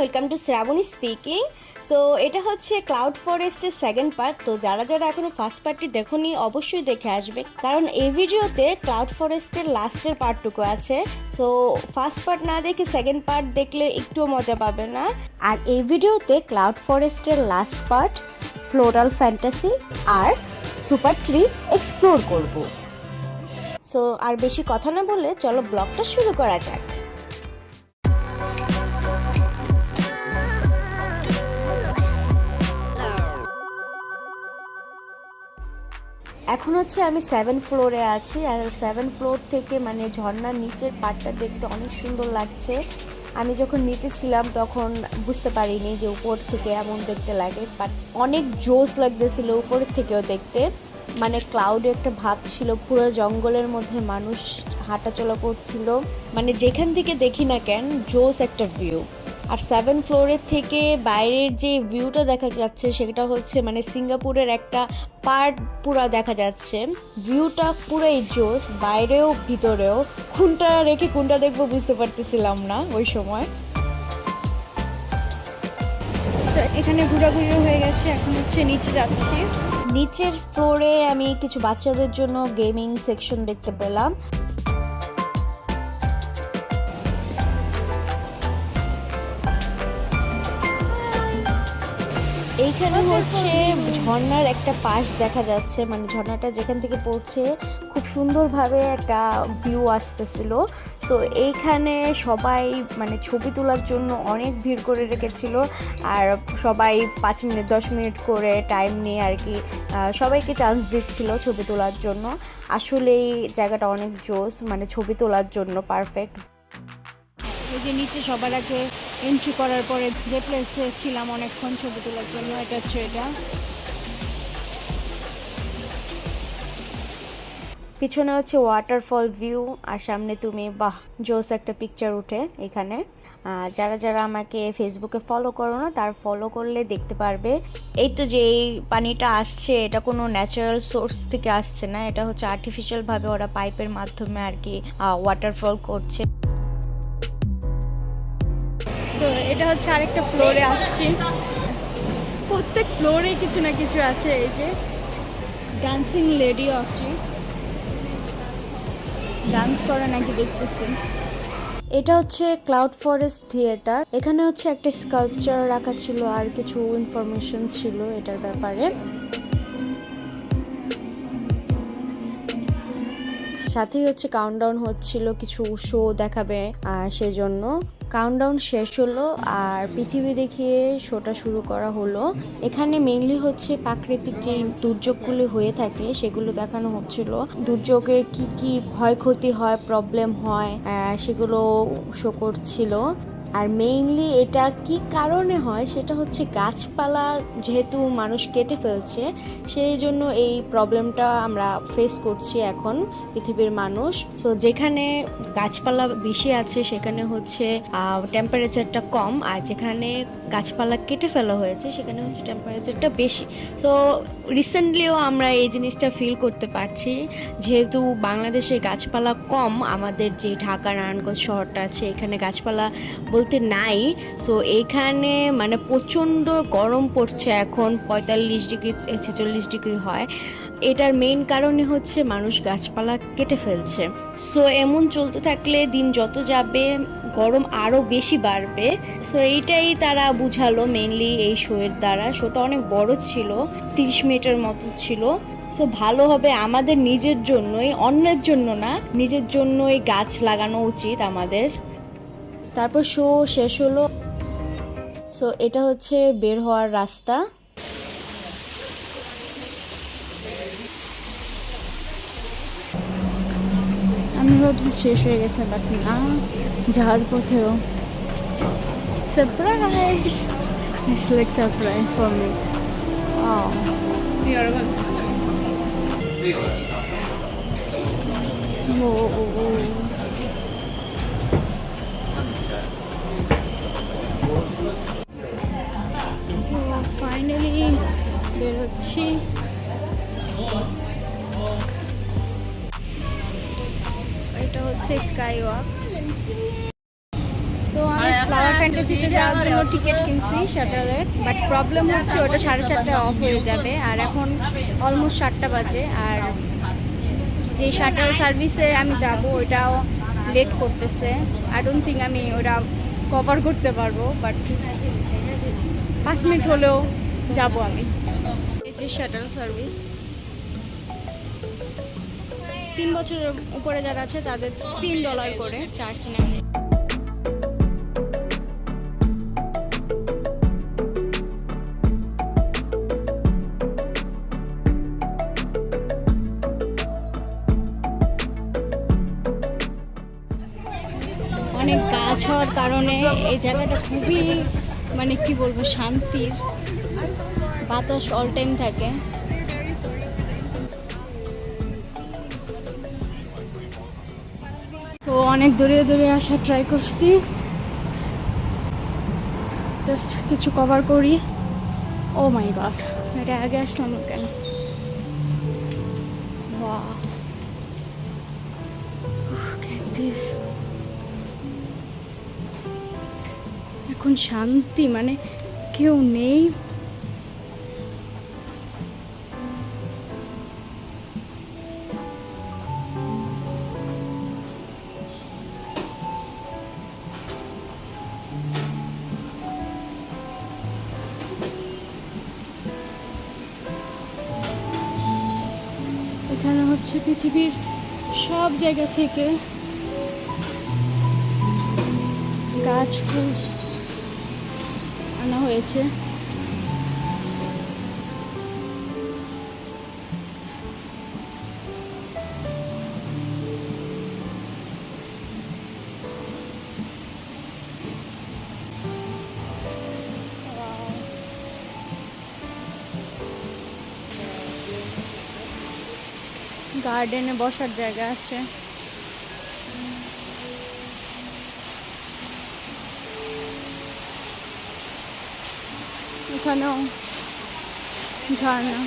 Welcome to Shrabani speaking. So এটা হচ্ছে cloud ফরেস্টের সেকেন্ড পার্ট। তো যারা যারা এখনো ফার্স্ট পার্টটি দেখোনি অবশ্যই দেখে আসবে, কারণ এই ভিডিওতে ক্লাউড ফরেস্টের লাস্টের পার্টটুকু আছে। তো ফার্স্ট পার্ট না দেখে সেকেন্ড পার্ট দেখলে একটুও মজা পাবে না। আর এই ভিডিওতে ক্লাউড ফরেস্টের লাস্ট পার্ট, ফ্লোরাল ফ্যান্টাসি আর সুপার ট্রি এক্সপ্লোর করব। সো আর বেশি কথা না বলে চলো ব্লগটা শুরু করা যাক। এখন হচ্ছে আমি 7 ফ্লোরে আছি, আর 7 ফ্লোর থেকে মানে ঝর্ণার নিচের পাড়টা দেখতে অনেক সুন্দর লাগছে। আমি যখন নিচে ছিলাম তখন বুঝতে পারিনি যে উপর থেকে এমন দেখতে লাগে, বাট অনেক জোস লাগতেছিল উপরের থেকেও দেখতে। মানে ক্লাউডে একটা ভাব ছিল, পুরো জঙ্গলের মধ্যে মানুষ হাঁটাচলা করছিল, মানে যেখান থেকে দেখি না কেন জোস একটা ভিউ। আর 7 ফ্লোরের থেকে বাইরের যে ভিউটা দেখা যাচ্ছে সেটা হচ্ছে মানে সিঙ্গাপুরের একটা পার্ট পুরো দেখা যাচ্ছে। ভিউটা পুরোই জোস, বাইরেও ভিতরেও। কোনটা রেখে কোনটা দেখবো বুঝতে পারতেছিলাম না ওই সময়। এখানে ঘোরাঘুরি হয়ে গেছে, এখন হচ্ছে নিচে যাচ্ছি। নিচের ফ্লোরে আমি কিছু বাচ্চাদের জন্য গেমিং সেকশন দেখতে পেলাম। এইখানে হচ্ছে ঝর্ণার একটা পাশ দেখা যাচ্ছে, মানে ঝর্ণাটা যেখান থেকে পড়ছে খুব সুন্দরভাবে একটা ভিউ আসতেছিল। তো এইখানে সবাই মানে ছবি তোলার জন্য অনেক ভিড় করে রেখেছিল, আর সবাই 5 মিনিট 10 মিনিট করে টাইম নিয়ে আর কি সবাইকে চান্স দিচ্ছিল ছবি তোলার জন্য। আসলেই জায়গাটা অনেক জোস, মানে ছবি তোলার জন্য পারফেক্ট। এই যে নিচে সবার আগে এন্ট্রি করার পরে যে প্লেসে ছিলাম অনেকক্ষণ ছবি তোলার জন্য, এটা হচ্ছে এটা। পিছনে হচ্ছে ওয়াটারফল ভিউ, আর সামনে তুমি বাহ জোস একটা পিকচার উঠে এখানে। যারা যারা আমাকে ফেসবুকে ফলো করো না, তার ফলো করলে দেখতে পারবে। এই তো যে এই পানিটা আসছে, এটা কোনো ন্যাচারাল সোর্স থেকে আসছে না, এটা হচ্ছে আর্টিফিশিয়ালভাবে ওরা পাইপের মাধ্যমে আর কি ওয়াটারফল করছে। তো এটা হচ্ছে আরেকটা ফ্লোরে আসছি। প্রত্যেক ফ্লোরে কিছু না কিছু আছে। এই যে ডান্সিং লেডি অর্চিডস ডান্স করে নাকি দেখতেছি। এটা হচ্ছে ক্লাউড ফরেস্ট থিয়েটার। এখানে হচ্ছে একটা স্কাল্পচার রাখা ছিল আর কিছু ইনফরমেশন ছিল এটার ব্যাপারে। সাথেই হচ্ছে কাউন্টডাউন হচ্ছিল, কিছু শো দেখাবে সেজন্য। কাউন্টডাউন শেষ হলো আর পৃথিবী দেখিয়ে শোটা শুরু করা হলো। এখানে মেইনলি হচ্ছে প্রাকৃতিক যে দুর্যোগগুলি হয়ে থাকে সেগুলো দেখানো হচ্ছিল। দুর্যোগে কি কি ক্ষয়ক্ষতি হয়, প্রবলেম হয়, সেগুলো শো করছিল। আর মেইনলি এটা কি কারণে হয় সেটা হচ্ছে গাছপালা যেহেতু মানুষ কেটে ফেলছে, সেই জন্য এই প্রবলেমটা আমরা ফেস করছি এখন পৃথিবীর মানুষ। সো যেখানে গাছপালা বেশি আছে সেখানে হচ্ছে টেম্পারেচারটা কম, আর যেখানে গাছপালা কেটে ফেলা হয়েছে সেখানে হচ্ছে টেম্পারেচারটা বেশি। সো রিসেন্টলিও আমরা এই জিনিসটা ফিল করতে পারছি, যেহেতু বাংলাদেশে গাছপালা কম। আমাদের যে ঢাকা নারায়ণগঞ্জ শহরটা আছে এখানে গাছপালা বলতে নাই। সো এইখানে মানে প্রচণ্ড গরম পড়ছে এখন, 45 ডিগ্রি 46 ডিগ্রি হয়। এটার মেইন কারণই হচ্ছে মানুষ গাছপালা কেটে ফেলছে। সো এমন চলতে থাকলে দিন যত যাবে গরম আরও বেশি বাড়বে। সো এইটাই তারা বুঝালো মেইনলি এই শোয়ের দ্বারা। শোটা অনেক বড় ছিল, 30 মিনিটের মতো ছিল। সো ভালো হবে আমাদের নিজের জন্যই, অন্যের জন্য না, নিজের জন্যই গাছ লাগানো উচিত আমাদের। তারপর শো শেষ হলো। সো এটা হচ্ছে বের হওয়ার রাস্তা। আমি ভাবছি শেষ হয়ে গেছে, বাট না, যাওয়ার পথেও surprise. It's like surprise for me. Finally বেরোচ্ছি। এটা হচ্ছে স্কাই ওয়াক। তো আমি ফ্লাওয়ার ফ্যান্টাসিতে যাওয়ার জন্য টিকিট কিনছি শাটারের, বাট প্রবলেম হচ্ছে ওটা 7:30টায় অফ হয়ে যাবে, আর এখন অলমোস্ট 7টা বাজে। আর যে শাটার সার্ভিসে আমি যাব ওইটাও লেট করতেছে। আই ডোন্ট থিঙ্ক আমি ওটা কভার করতে পারবো, বাট 5 মিনিট হলেও যাব আমি। এই যে শাটার সার্ভিস, 3 বছরের উপরে যারা আছে তাদের $3 করে চার্জ নেয়। অনেক গাছ হওয়ার কারণে এই জায়গাটা খুবই মানে কি বলবো শান্তির, বাতাস অল টাইম থাকে। তো অনেক দূরে দূরে আসা ট্রাই করছি, জাস্ট কিছু কভার করি। ও মাই গড, এটা আগে আসলাম না কেন? Wow. Look at this. এখন শান্তি, মানে কেউ নেই। এখানে হচ্ছে পৃথিবীর সব জায়গা থেকে গাছ ফুল আনা হয়েছে। গার্ডেনে বসার জায়গা আছে। এখানেও ঝর্ণা।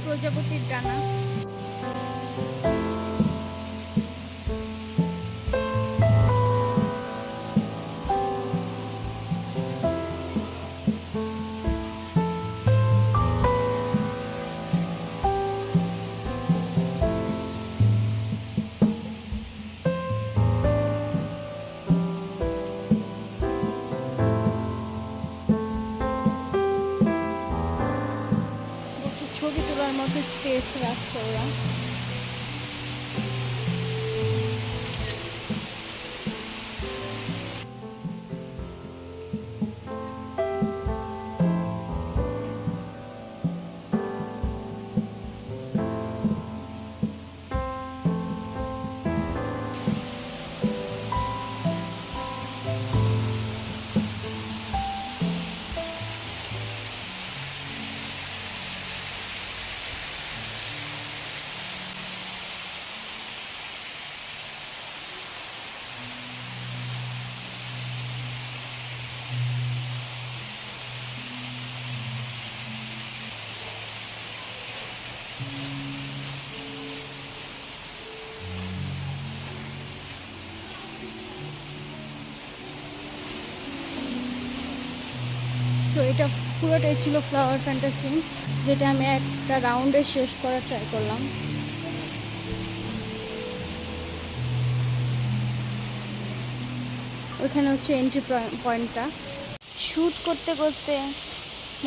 প্রজাপতির ডানা। ছবি তোলার মতো স্পেস রাখছে ওরা। সো এটা পুরোটাই ছিল ফ্লাওয়ার ফ্যান্টাসি, যেটা আমি একটা রাউন্ডে শেষ করার ট্রাই করলাম। ওইখানে হচ্ছে এন্ট্রি পয়েন্টটা। শ্যুট করতে করতে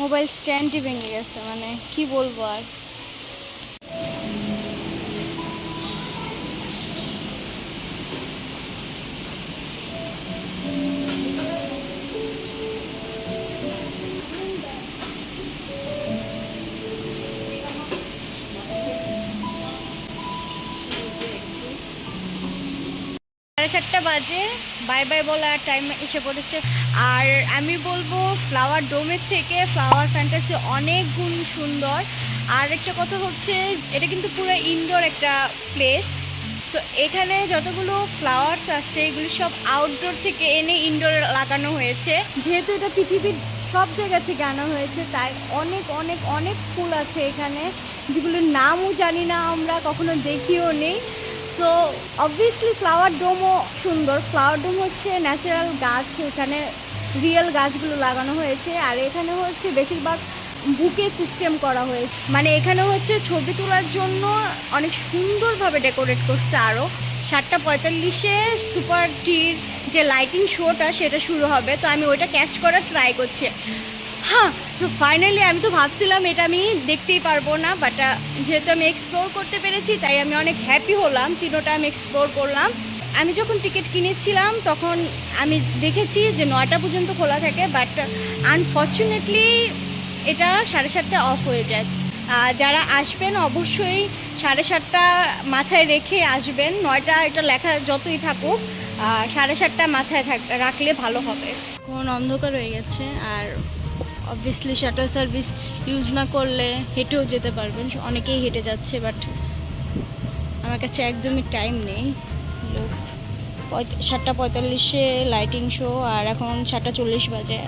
মোবাইল স্ট্যান্ডই ভেঙে গেছে, মানে কি বলবো আর। 7:30 বাজে, বাই বাই বলার টাইম এসে পড়েছে। আর আমি বলবো ফ্লাওয়ার ডোমের থেকে ফ্লাওয়ার ফ্যান্টাসি অনেক গুণ সুন্দর। আর একটা কথা হচ্ছে এটা কিন্তু পুরো ইনডোর একটা প্লেস। তো এখানে যতগুলো ফ্লাওয়ার্স আছে এগুলি সব আউটডোর থেকে এনে ইনডোরে লাগানো হয়েছে। যেহেতু এটা পৃথিবীর সব জায়গা থেকে আনা হয়েছে, তাই অনেক অনেক অনেক ফুল আছে এখানে, যেগুলোর নামও জানি না, আমরা কখনো দেখিও নেই। সো অবভিয়াসলি ফ্লাওয়ার ডোমও সুন্দর। ফ্লাওয়ার ডোম হচ্ছে ন্যাচারাল গাছ, এখানে রিয়েল গাছগুলো লাগানো হয়েছে। আর এখানে হচ্ছে বেশিরভাগ বুকে সিস্টেম করা হয়েছে, মানে এখানে হচ্ছে ছবি তোলার জন্য অনেক সুন্দরভাবে ডেকোরেট করছে। আরও 7:45-এ সুপার টির যে লাইটিং শোটা সেটা শুরু হবে, তো আমি ওইটা ক্যাচ করার ট্রাই করছি। হ্যাঁ, তো ফাইনালি আমি তো ভাবছিলাম এটা আমি দেখতেই পারবো না, বাট যেহেতু আমি এক্সপ্লোর করতে পেরেছি তাই আমি অনেক হ্যাপি হলাম। তিনোটা আমি এক্সপ্লোর করলাম। আমি যখন টিকিট কিনেছিলাম তখন আমি দেখেছি যে 9টা পর্যন্ত খোলা থাকে, বাট আনফর্চুনেটলি এটা 7:30 অফ হয়ে যায়। যারা আসবেন অবশ্যই 7:30 মাথায় রেখে আসবেন। 9টা এটা লেখা যতই থাকুক, 7:30 মাথায় রাখলে ভালো হবে। কোন অন্ধকার হয়ে গেছে। আর অবভিয়াসলি শাটল সার্ভিস ইউজ না করলে হেঁটেও যেতে পারবেন, অনেকেই হেঁটে যাচ্ছে, বাট আমার কাছে একদমই টাইম নেই। লোক 7:45-এ লাইটিং শো, আর এখন 7:40 বাজে।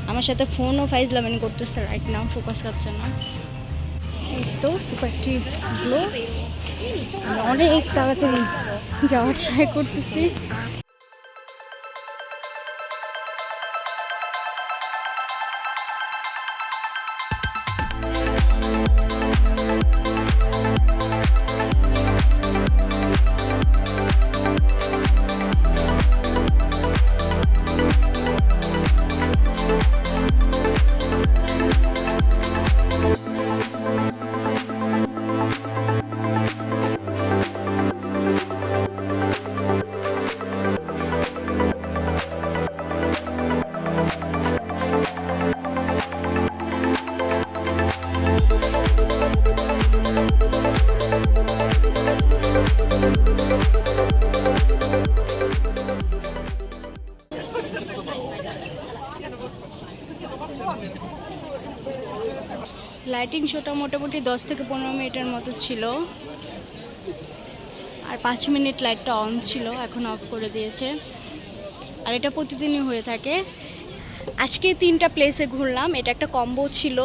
আমার সাথে ফোনও ফাইজলামানি করতেছে, রাইট নাও ফোকাস খাচ্ছে না। এই তো সুপার টিগুলো আমি অনেক তাড়াতাড়ি যাওয়ার ট্রাই করতেছি। লাইটিং শোটা মোটামুটি 10 থেকে 15 মিনিটের মতো ছিল, আর 5 মিনিট লাইটটা অন ছিল, এখন অফ করে দিয়েছে। আর এটা প্রতিদিনই হয়ে থাকে। আজকে 3টা প্লেসে ঘুরলাম। এটা একটা কম্বো ছিল,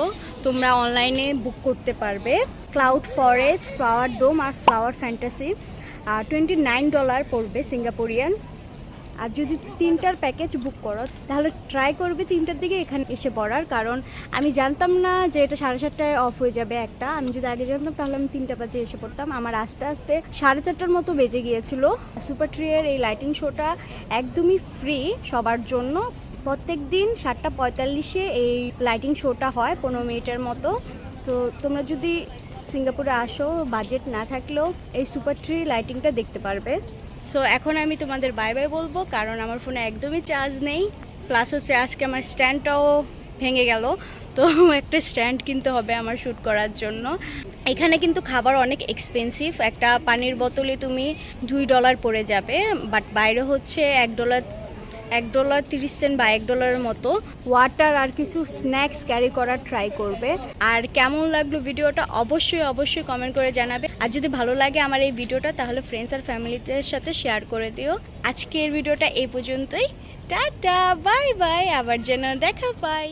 তোমরা অনলাইনে বুক করতে পারবে। ক্লাউড ফরেস্ট, ফ্লাওয়ার ডোম আর ফ্লাওয়ার ফ্যান্টাসি। $29 পড়বে সিঙ্গাপুরিয়ান। আর যদি 3টার প্যাকেজ বুক করো তাহলে ট্রাই করবে 3টার দিকে এখানে এসে পড়ার, কারণ আমি জানতাম না যে এটা 7:30 অফ হয়ে যাবে একটা। আমি যদি আগে জানতাম তাহলে আমি 3টা বাজে এসে পড়তাম। আমার আস্তে আস্তে 4:30টার মতো বেজে গিয়েছিল। সুপার ট্রিয়ের এই লাইটিং শোটা একদমই ফ্রি সবার জন্য। প্রত্যেক দিন 7:45-এ এই লাইটিং শোটা হয় 15 মিনিটের মতো। তো তোমরা যদি সিঙ্গাপুরে আসো, বাজেট না থাকলেও এই সুপার ট্রি লাইটিংটা দেখতে পারবে। সো এখন আমি তোমাদের বাই বাই বলবো, কারণ আমার ফোনে একদমই চার্জ নেই। প্লাস হচ্ছে আজকে আমার স্ট্যান্ডটাও ভেঙে গেল, তো একটা স্ট্যান্ড কিনতে হবে আমার শ্যুট করার জন্য। এখানে কিন্তু খাবার অনেক এক্সপেন্সিভ। একটা পানির বোতলে তুমি $2 পড়ে যাবে, বাট বাইরে হচ্ছে $1.30 বা $1 মতো। ওয়াটার আর কিছু স্ন্যাক্স ক্যারি করার ট্রাই করবে। আর কেমন লাগলো ভিডিওটা অবশ্যই কমেন্ট করে জানাবে। আর যদি ভালো লাগে আমার এই ভিডিওটা তাহলে ফ্রেন্ডস আর ফ্যামিলিদের সাথে শেয়ার করে দিও। আজকের ভিডিওটা এই পর্যন্তই। টাটা, বাই বাই, আবার যেন দেখা পাই।